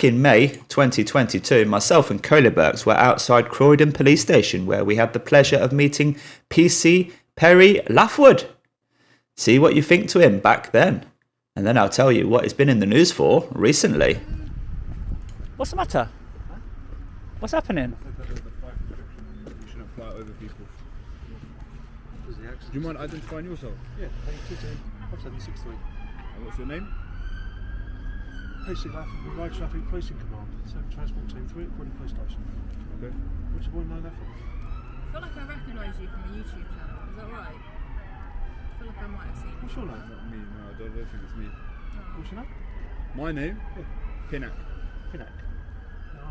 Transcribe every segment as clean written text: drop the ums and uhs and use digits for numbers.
Back in May 2022, myself and Colebergs were outside Croydon Police Station where we had the pleasure of meeting PC Perry Lathwood. See what you think to him back then. And then I'll tell you what he's been in the news for recently. What's the matter? Huh? What's happening? You shouldn't fly over people. Do you mind identifying yourself? Yeah, 5763. And what's your name? PC Lathwood, Road Traffic Policing Command, Transport Team 3 at Croydon Police Station. Okay. What do you want to know that for? I feel like I recognise you from a YouTube channel, is that right? I feel like I might have seen you. What's your name? Not me, no, I don't think it's me. What's your name? My name? Yeah. Pinak. Pinak. No.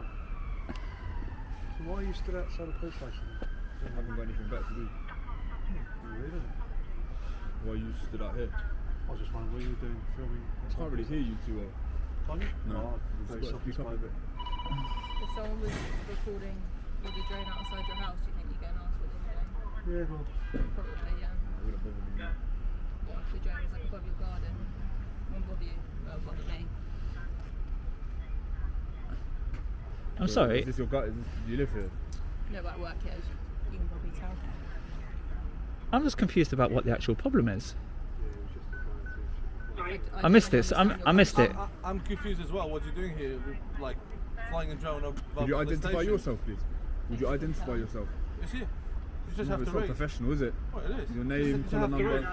So why are you stood outside the police station? I haven't got anything better to do. Weird, isn't it? Why you stood out here? I was just wondering what you were doing filming. I can't really hear you too well. Can't you? No. Oh, very You've got to softly speak up a bit. If someone was recording with a drone outside your house, do you think you're getting asked what they're doing? Yeah, well, Probably, yeah. It wouldn't bother me now. What if the drone was like above your garden? Won't bother you, but it'll bother me. I'm sorry. Is this your gut? Do you live here? No, but I work here, as you can probably tell. I'm just confused about what the actual problem is. I don't missed this. understand I missed it. I'm confused as well. What you're doing here, like flying a drone above Would you the identify station. yourself, please? Would you identify yourself? It's here. You just No, have it's to not read. professional, is it? What it is. Your You name, just colour have to number. read.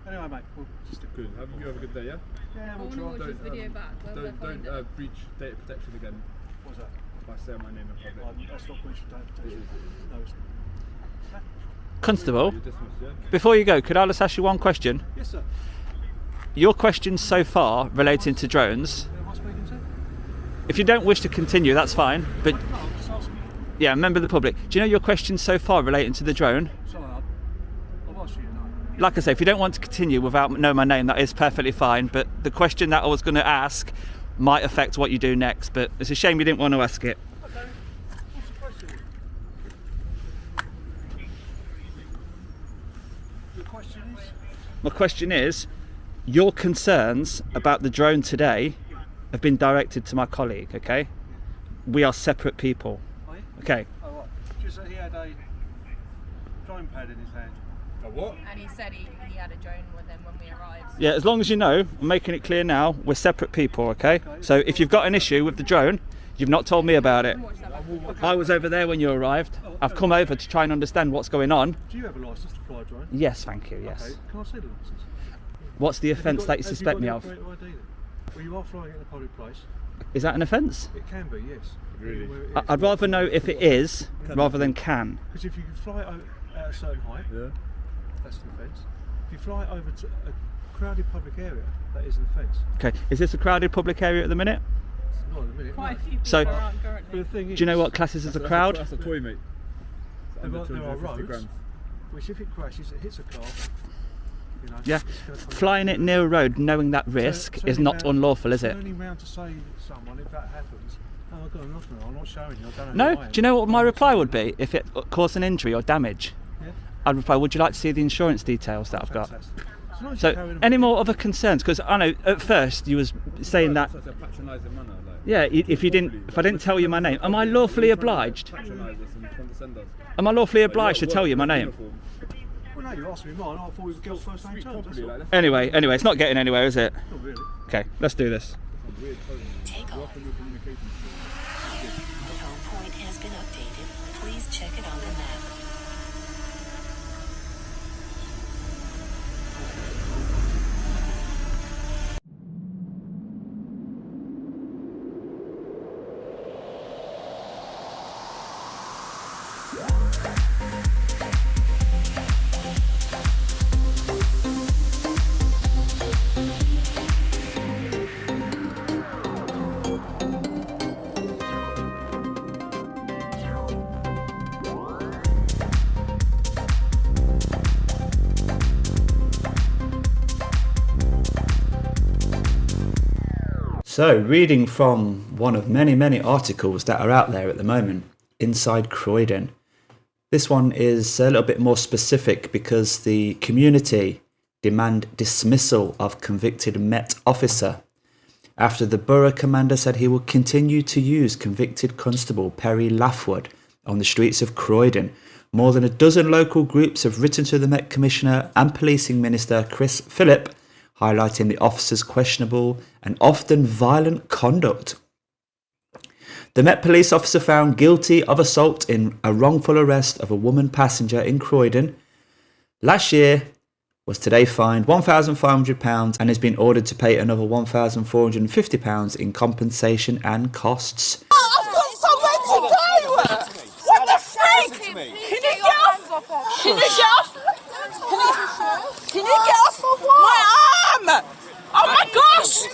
anyway, mate, we'll just stick Good. You have a good day, yeah? Yeah, I we'll want to try. watch this video back. Where would I find it? Don't breach data protection again What's that? by saying my name in public. That's not breach of data protection. No, it's not. Constable, You're dismissed, yeah? before you go, could I just ask you one question? Yes, sir. Your questions so far relating to drones, Who am I speaking to? if you don't wish to continue, that's fine. But No, I'm just asking. yeah, member of the public, do you know your questions so far relating to the drone? Sorry, I've asked you, no. Like I say, if you don't want to continue without knowing my name, that is perfectly fine. But the question that I was going to ask might affect what you do next. But it's a shame you didn't want to ask it. Okay. What's the question? Your question is? My question is, your concerns about the drone today have been directed to my colleague, okay? We are separate people, Are you? okay? Oh, right. Just that he had a drone pad in his hand. A what? And he said he had a drone with him when we arrived. Yeah, as long as you know, I'm making it clear now, we're separate people, okay? So if you've got an issue with the drone, you've not told me about it. Watch that back. I was over there when you arrived. I've come over to try and understand what's going on. Do you have a licence to fly a drone? Yes, thank you, yes. Okay. Can I see the licence? What's the Have offence that you have suspect got me the of? operator ID then? Well, you are flying in a public place. Is that an offence? It can be, yes. Really? I'd rather know if it is rather than can. Because if you can fly at a certain height, Yeah. that's an offence. If you fly over to a crowded public area, that is an offence. Okay, is this a crowded public area at the minute? It's not at the minute. Quite a no. few people So- around But currently. the thing is, Do you know what classes as a crowd? That's a toy, mate. It's under there are 250 roads grams. which if it crashes, it hits a car. You know, Yeah, it's gonna come- flying it near a road knowing that risk is turning not round- unlawful, is it? Turning round to say to someone, if that happens, oh, I've got nothing, I'm not showing you, I don't know No? who I am. Do you know what my I'm not reply showing would you. be if it caused an injury or damage? Yeah? I'd reply, would you like to see the insurance details that I've got? Fantastic. As long as you're So, carrying any them- more other concerns? Because I know at first you was saying that, Such a patronising manner, like. yeah, if I didn't tell you my name, am I lawfully obliged? Patronise us and condescend us. Am I lawfully Like, obliged to what- tell you my what name? uniform? Well, no, you asked me mine, I thought we would get first name Speak terms, that's properly, all. like, that's Anyway, it's not getting anywhere, is it? Not really. Okay, let's do this. a weird tone. Take Work off. on your communication skills. The home point has been updated. Please check it on the map. So, reading from one of many, many articles that are out there at the moment, Inside Croydon. This one is a little bit more specific because the community demand dismissal of convicted Met officer after the borough commander said he will continue to use convicted constable Perry Lathwood on the streets of Croydon. More than a dozen local groups have written to the Met Commissioner and Policing Minister Chris Phillip, highlighting the officer's questionable and often violent conduct. The Met Police officer found guilty of assault in a wrongful arrest of a woman passenger in Croydon last year was today fined £1,500 and has been ordered to pay another £1,450 in compensation and costs. I've got somewhere to go! What the freak? Can you get off? Can you get off? Can you get off my arm? Oh my gosh!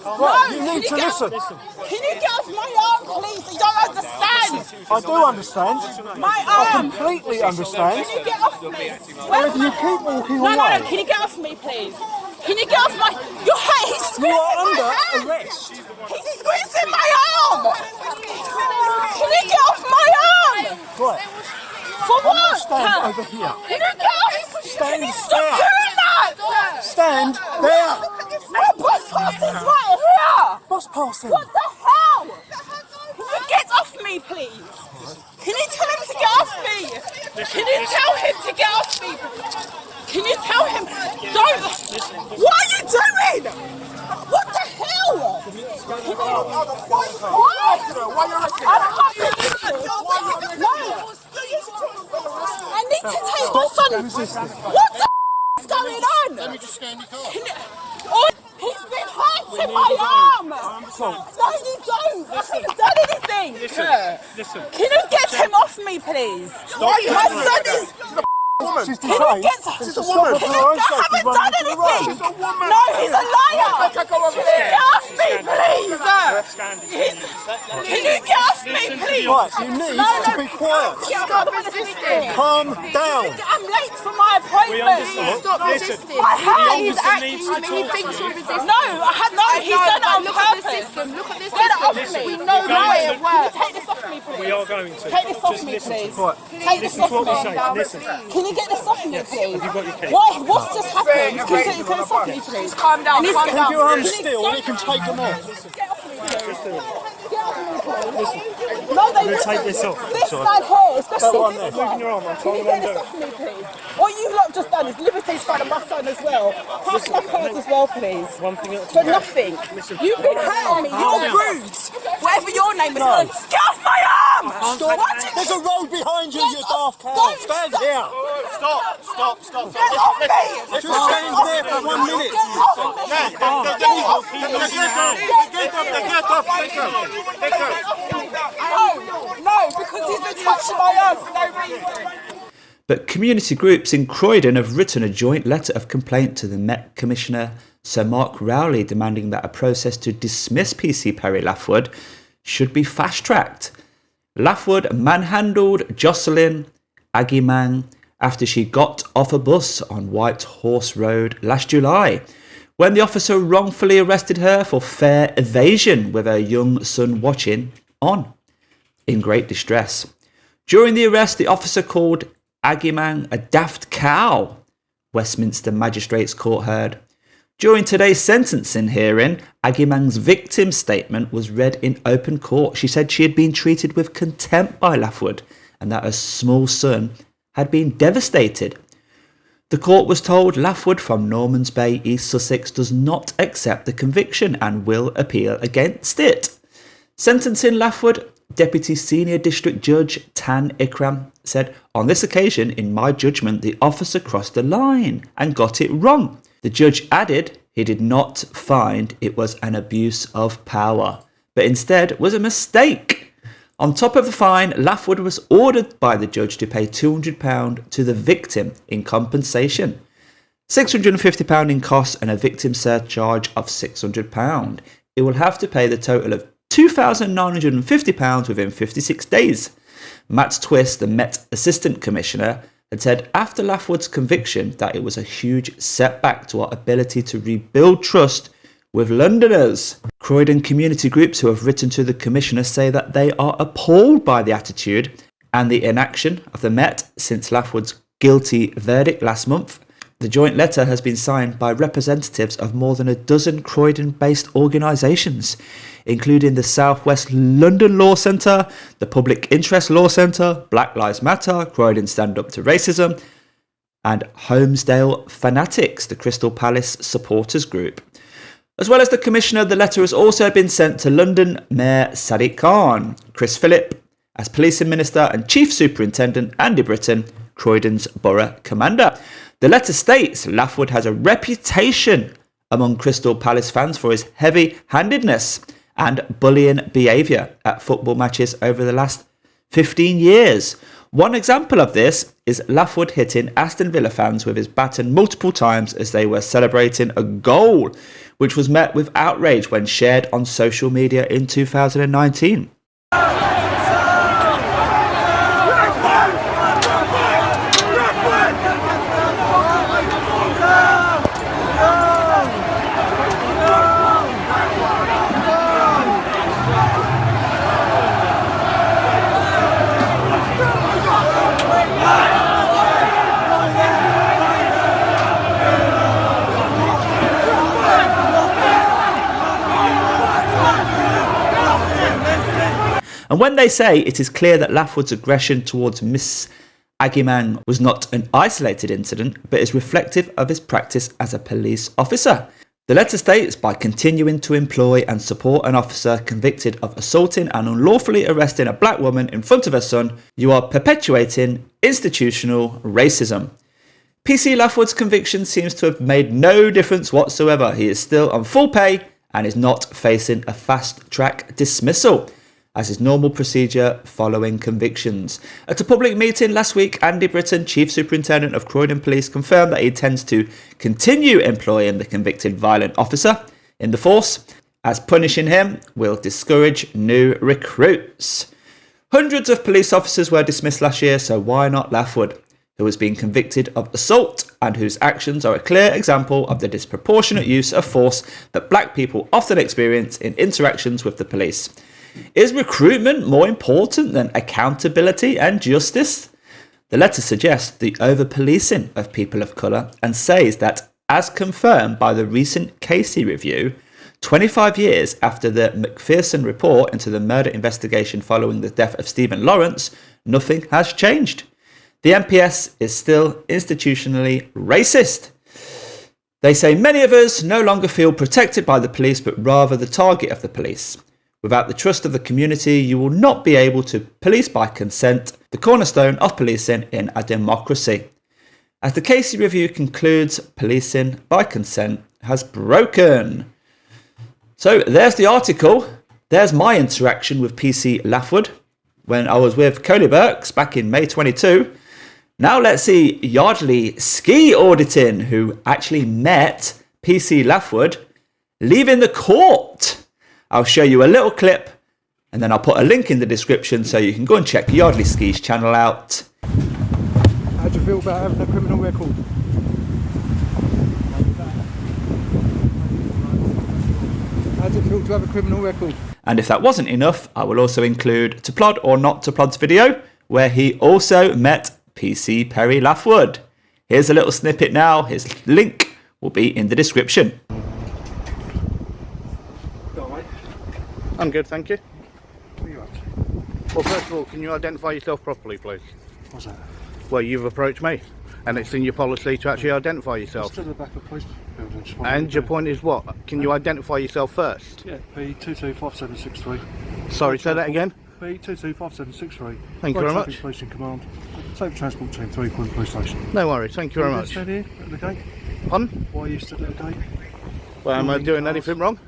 Right, you need to listen. Can you get off my arm, please? You don't understand. I do understand. My I arm. completely understand. Can you get off me? Well, if you keep walking No, away, no, no. Can you get off me, please? Can you get off my... Your head, he's you squeezing are my under hand. arrest. He's squeezing my arm. Can you get off my arm? Right, For what? stand over here. Can you get off? Stand Can you stop there. doing that? Stand there. My bus pass is right here. Bus passing. What the hell? Can you get off me, please? Can you tell him to get off me? Can you tell him to get off me? Can you tell him? Don't. What are you doing? What the hell? I need to take my son. What the is going on? Let me just scan your car. He's been hurting my arm. No, you don't. I haven't done anything. Listen. Can you get him off me, please? My son is. She's Can you detained. get? She's a woman. I haven't done anything. No, he's a liar. Can you get off me, please? Can you get off me, please? Right, you need to be quiet. Calm down. I'm late for my appointment. Stop resisting. My hand is acting. I mean, he thinks you're resisting. No, he's done it on Look at the purpose. system. Look at this Get it off system. me. We know the way it Can you works. take this off me, please? We are going to. Take this off Just me, listen please. to what. Take this off What we me. say. Listen. Can you get this off me, please? Have you got your key? What's just happened? Can you take this off me, please? Calm down. Calm Keep down. your arms still and you can take them off. Get off me, please. Get off me, please. No, they wouldn't. take this off. This man here, especially That one this there. one. Moving your arm, I'm Can trying you to get this undo off me, please? What you lot just done is liberty's front of my son as well. Pass my cards as well, please. One thing at a For time. nothing. You've been hurting me. You're rude. Whatever your name is. Get off my arm! Stop. What did There's a road behind you, you daft cow. Don't Stand stop. here. Stop. Get off me! Just stand there for 1 minute. Get off me! Get off me! No, because he's been touching my arm for no reason. But community groups in Croydon have written a joint letter of complaint to the Met Commissioner Sir Mark Rowley, demanding that a process to dismiss PC Perry Lathwood should be fast-tracked. Lathwood manhandled Jocelyn Agimang after she got off a bus on White Horse Road last July, when the officer wrongfully arrested her for fare evasion with her young son watching on, in great distress. During the arrest, the officer called Agimang a daft cow, Westminster Magistrates Court heard. During today's sentencing hearing, Agimang's victim statement was read in open court. She said she had been treated with contempt by Lathwood and that her small son had been devastated. The court was told Lathwood from Normans Bay, East Sussex, does not accept the conviction and will appeal against it. Sentencing Lathwood, Deputy Senior District Judge Tan Ikram said, "On this occasion, in my judgment, the officer crossed the line and got it wrong." The judge added he did not find it was an abuse of power, but instead was a mistake. On top of the fine, Lathwood was ordered by the judge to pay £200 to the victim in compensation, £650 in costs and a victim surcharge of £600. It will have to pay the total of £2,950 within 56 days. Matt Twist, the Met Assistant Commissioner, had said after Lathwood's conviction that it was a huge setback to our ability to rebuild trust with Londoners. Croydon community groups who have written to the Commissioner say that they are appalled by the attitude and the inaction of the Met since Lathwood's guilty verdict last month. The joint letter has been signed by representatives of more than a dozen Croydon-based organisations, including the South West London Law Centre, the Public Interest Law Centre, Black Lives Matter, Croydon Stand Up to Racism, and Holmesdale Fanatics, the Crystal Palace supporters group. As well as the Commissioner, the letter has also been sent to London Mayor Sadiq Khan, Chris Phillip as Policing Minister, and Chief Superintendent Andy Britton, Croydon's Borough Commander. The letter states Lathwood has a reputation among Crystal Palace fans for his heavy-handedness and bullying behaviour at football matches over the last 15 years. One example of this is Lathwood hitting Aston Villa fans with his baton multiple times as they were celebrating a goal, which was met with outrage when shared on social media in 2019. And when they say it is clear that Lathwood's aggression towards Miss Agiman was not an isolated incident, but is reflective of his practice as a police officer. The letter states, by continuing to employ and support an officer convicted of assaulting and unlawfully arresting a black woman in front of her son, you are perpetuating institutional racism. PC Lathwood's conviction seems to have made no difference whatsoever. He is still on full pay and is not facing a fast-track dismissal, as is normal procedure following convictions. At a public meeting last week, Andy Britton, Chief Superintendent of Croydon Police, confirmed that he intends to continue employing the convicted violent officer in the force, as punishing him will discourage new recruits. Hundreds of police officers were dismissed last year, so why not Lathwood, who has been convicted of assault and whose actions are a clear example of the disproportionate use of force that black people often experience in interactions with the police. Is recruitment more important than accountability and justice? The letter suggests the over-policing of people of colour and says that, as confirmed by the recent Casey review, 25 years after the McPherson report into the murder investigation following the death of Stephen Lawrence, nothing has changed. The MPS is still institutionally racist. They say many of us no longer feel protected by the police, but rather the target of the police. Without the trust of the community, you will not be able to police by consent, the cornerstone of policing in a democracy. As the Casey review concludes, policing by consent has broken. So there's the article. There's my interaction with PC Lathwood when I was with Coley Burks back in May 22. Now let's see Yardley Ski Auditing, who actually met PC Lathwood leaving the court. I'll show you a little clip and then I'll put a link in the description so you can go and check Yardley Ski's channel out. How do you feel about having a criminal record? How does it feel to have a criminal record? And if that wasn't enough, I will also include To Plod or Not To Plod's video, where he also met PC Perry Lathwood. Here's a little snippet now. His link will be in the description. I'm good, thank you. What are you up to? Well, first of all, can you identify yourself properly, please? What's that? Well, you've approached me, and it's in your policy to actually identify yourself. Still in the back of the police building. And your point is what? Can you identify yourself first? Yeah, P225763. Sorry, say that again? P225763. Thank you very much. Police in command. Safe Transport Team 3, Croydon Police Station. No worries, thank you very much. Stand here at the gate? Pardon? Why are you stood at the gate? Well, am I doing anything wrong?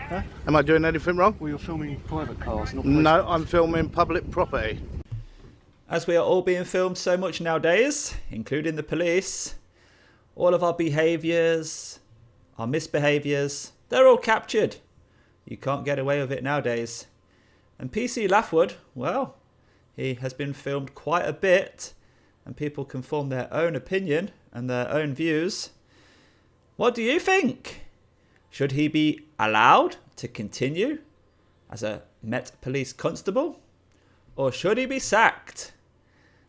Huh? Am I doing anything wrong? Well, you're filming private cars, not police No, cars. I'm filming public property. As we are all being filmed so much nowadays, including the police, all of our behaviours, our misbehaviours, they're all captured. You can't get away with it nowadays. And PC Lathwood, well, he has been filmed quite a bit and people can form their own opinion and their own views. What do you think? Should he be allowed to continue as a Met Police Constable? Or should he be sacked?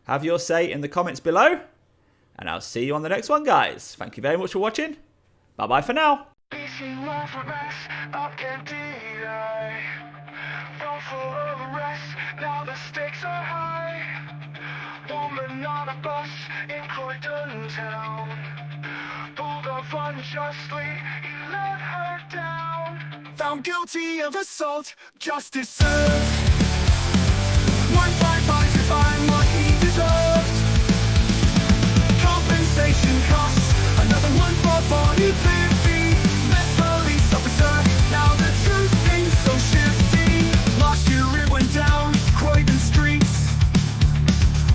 Have your say in the comments below. And I'll see you on the next one, guys. Thank you very much for watching. Bye-bye for now. Now the stakes are high. Woman on a bus in Croydon town, pulled off unjustly, he let her down. Found guilty of assault, justice served. 155 to find what he deserved. Compensation costs, another one for body 50. Met police officer, now the truth ain't so shifty. Last year it went down Croydon streets.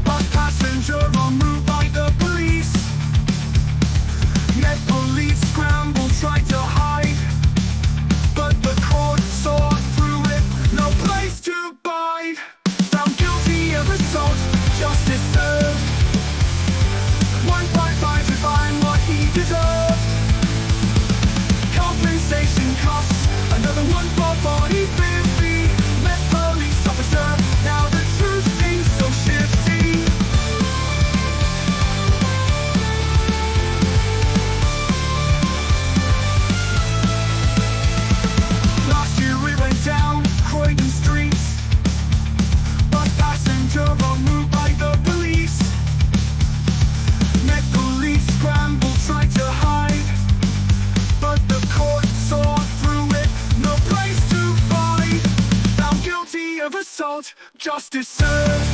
Bus passenger en route by the police. Met police scrambled, tried to hide, but the court saw through it, no place to bide. Found guilty of assault, justice served. 155 to find what he deserved. Compensation costs, another one for body 50. Met police officer, now the truth ain't so shifty. Last year we went down Croydon streets. Bus passenger en route by the police. Met police scrambled, tried to hide, but the court saw through it, no place to bide. Found guilty of assault, justice served.